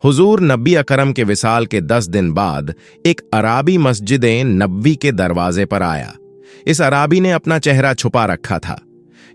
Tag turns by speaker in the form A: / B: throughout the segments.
A: हुजूर नबी अकरम के विसाल के 10 दिन बाद एक अराबी मस्जिद नबवी के दरवाजे पर आया। इस अराबी ने अपना चेहरा छुपा रखा था।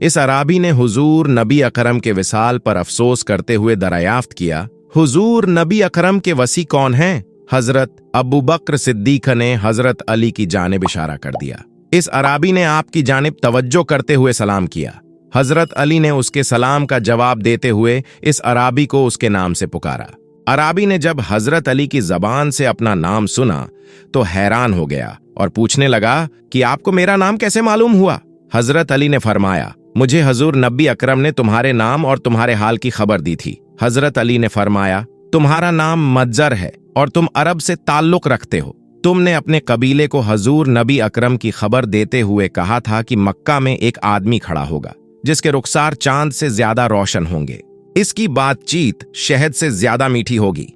A: इस अराबी ने हुजूर नबी अकरम के विसाल पर अफसोस करते हुए दरियाफ्त किया, हुजूर नबी अकरम के वसी कौन हैं? हजरत अबू बकर सिद्दीक ने हजरत अली की जानिब इशारा कर दिया। इस अराबी ने आपकी जानिब तवज्जो करते हुए सलाम किया। हजरत अली ने उसके सलाम का जवाब देते हुए इस अराबी को उसके नाम से पुकारा। अराबी ने जब हजरत अली की जबान से अपना नाम सुना तो हैरान हो गया और पूछने लगा कि आपको मेरा नाम कैसे मालूम हुआ? हजरत अली ने फरमाया, मुझे हुजूर नबी अकरम ने तुम्हारे नाम और तुम्हारे हाल की खबर दी थी। हजरत अली ने फरमाया, तुम्हारा नाम मज्जर है और तुम अरब से ताल्लुक रखते हो। तुमने अपने कबीले को हुजूर नबी अकरम की खबर देते हुए कहा था कि मक्का में एक आदमी खड़ा होगा जिसके रुखसार चांद से ज्यादा रोशन होंगे। इसकी बातचीत शहद से ज्यादा मीठी होगी।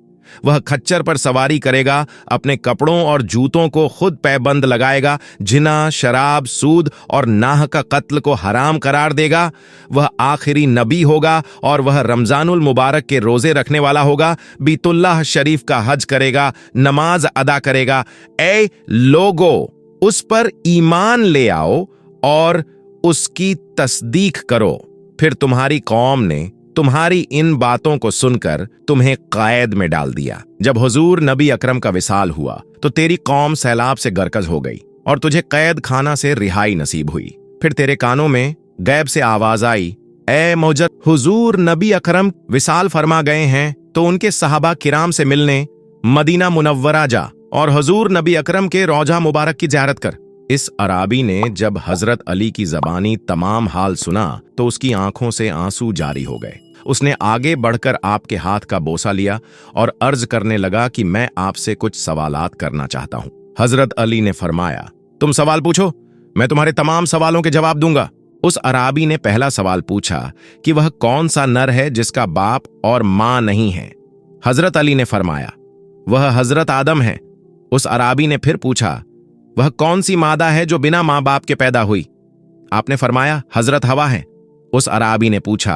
A: वह खच्चर पर सवारी करेगा, अपने कपड़ों और जूतों को खुद पैबंद लगाएगा, जिना, शराब, सूद और नाह का कत्ल को हराम करार देगा। वह आखिरी नबी होगा और वह रमजानुल मुबारक के रोजे रखने वाला होगा, बीतुल्लाह शरीफ का हज करेगा, नमाज अदा करेगा। ऐ लोगो, उस पर ईमान ले आओ और उसकी तस्दीक करो। फिर तुम्हारी कौम ने तुम्हारी इन बातों को सुनकर तुम्हें कैद में डाल दिया। जब हुजूर नबी अकरम का विसाल हुआ तो तेरी कौम सैलाब से गरकज हो गई और तुझे कैद खाना से रिहाई नसीब हुई। फिर तेरे कानों में गैब से आवाज आई, ए मौजर, हुजूर नबी अकरम विसाल फरमा गए हैं तो उनके सहाबा किराम से मिलने मदीना मुनव्वरा जा और हुजूर नबी अकरम के रौजा मुबारक की ज़ियारत कर। इस अराबी ने जब हजरत अली की जबानी तमाम हाल सुना तो उसकी आंखों से आंसू जारी हो गए। उसने आगे बढ़कर आपके हाथ का बोसा लिया और अर्ज करने लगा कि मैं आपसे कुछ सवालात करना चाहता हूं। हजरत अली ने फरमाया, तुम सवाल पूछो, मैं तुम्हारे तमाम सवालों के जवाब दूंगा। उस अराबी ने पहला सवाल पूछा कि वह कौन सा नर है जिसका बाप और मां नहीं है? हजरत अली ने फरमाया, वह हजरत आदम है। उस अराबी ने फिर पूछा, वह कौन सी मादा है जो बिना मां बाप के पैदा हुई? आपने फरमाया, हजरत हवा है। उस अराबी ने पूछा,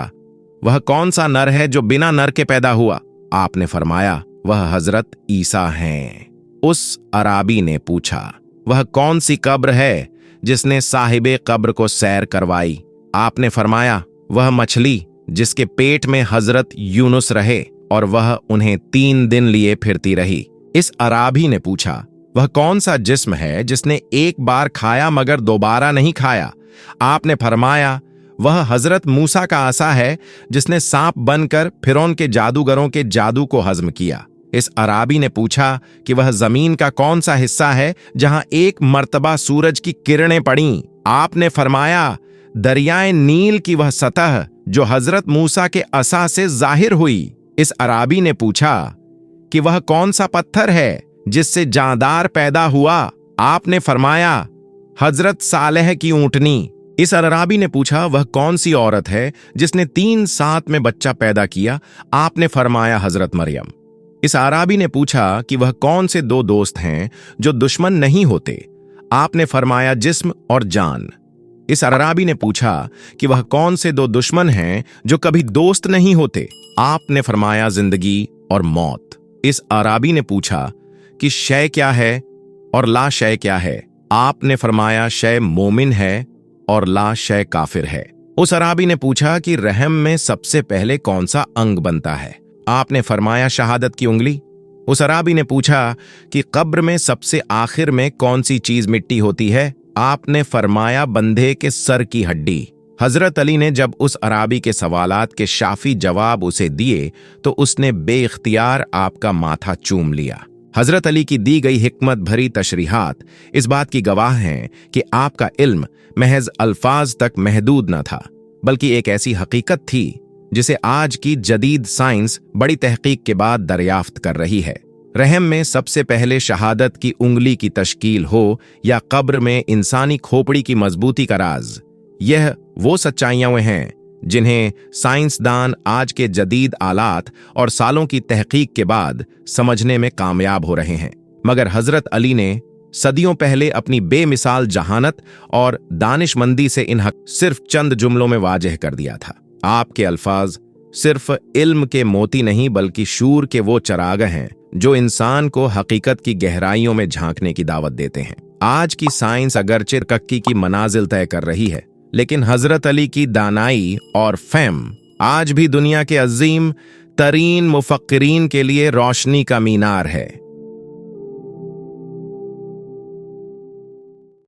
A: वह कौन सा नर है जो बिना नर के पैदा हुआ? आपने फरमाया, वह हजरत ईसा हैं। उस अराबी ने पूछा, वह कौन सी कब्र है जिसने साहिबे कब्र को सैर करवाई? आपने फरमाया, वह मछली जिसके पेट में हजरत यूनुस रहे और वह उन्हें 3 दिन लिए फिरती रही। इस अराबी ने पूछा, वह कौन सा जिस्म है जिसने एक बार खाया मगर दोबारा नहीं खाया? आपने फरमाया, वह हजरत मूसा का आसा है जिसने सांप बनकर फिरौन के जादूगरों के जादू को हजम किया। इस अराबी ने पूछा कि वह जमीन का कौन सा हिस्सा है जहां एक मर्तबा सूरज की किरणें पड़ीं? आपने फरमाया, दरियाए नील की वह सतह जो हजरत मूसा के असा से जाहिर हुई। इस अराबी ने पूछा कि वह कौन सा पत्थर है जिससे जानदार पैदा हुआ? आपने फरमाया, हजरत सालेह की ऊंटनी। इस अराबी ने पूछा, वह कौन सी औरत है जिसने 3 साथ में बच्चा पैदा किया? आपने फरमाया, हजरत मरियम। इस अराबी ने पूछा कि वह कौन से 2 दोस्त हैं जो दुश्मन नहीं होते? आपने फरमाया, जिस्म और जान। इस अराबी ने पूछा कि वह कौन से 2 दुश्मन हैं जो कभी दोस्त नहीं होते? आपने फरमाया, जिंदगी और मौत। इस अराबी ने पूछा कि शय क्या है और ला शय क्या है? आपने फरमाया, शय मोमिन है और ला शय काफिर है। उस अराबी ने पूछा कि रहम में सबसे पहले कौन सा अंग बनता है? आपने फरमाया, शहादत की उंगली। उस अराबी ने पूछा कि कब्र में सबसे आखिर में कौन सी चीज मिट्टी होती है? आपने फरमाया, बंधे के सर की हड्डी। हजरत अली ने जब उस अराबी के सवालात के शाफी जवाब उसे दिए तो उसने बेइख्तियार आपका माथा चूम लिया। हजरत अली की दी गई हिकमत भरी तशरीहात इस बात की गवाह हैं कि आपका इल्म महज अल्फाज तक महदूद न था, बल्कि एक ऐसी हकीकत थी जिसे आज की जदीद साइंस बड़ी तहकीक के बाद दरियाफ्त कर रही है। रहम में सबसे पहले शहादत की उंगली की तश्कील हो या कब्र में इंसानी खोपड़ी की मजबूती का राज, यह वो सच्चाइयां हैं जिन्हें साइंसदान आज के जदीद आलात और सालों की तहकीक के बाद समझने में कामयाब हो रहे हैं। मगर हजरत अली ने सदियों पहले अपनी बेमिसाल जहानत और दानिशमंदी से इन हक सिर्फ चंद जुमलों में वाजह कर दिया था। आपके अल्फाज सिर्फ इल्म के मोती नहीं बल्कि शूर के वो चराग हैं जो इंसान को हकीकत की गहराइयों में झांकने की दावत देते हैं। आज की साइंस अगरचे तरक्की की मनाजिल तय कर रही है, लेकिन हजरत अली की दानाई और फहम आज भी दुनिया के अजीम तरीन मुफक्किरीन के लिए रोशनी का मीनार है।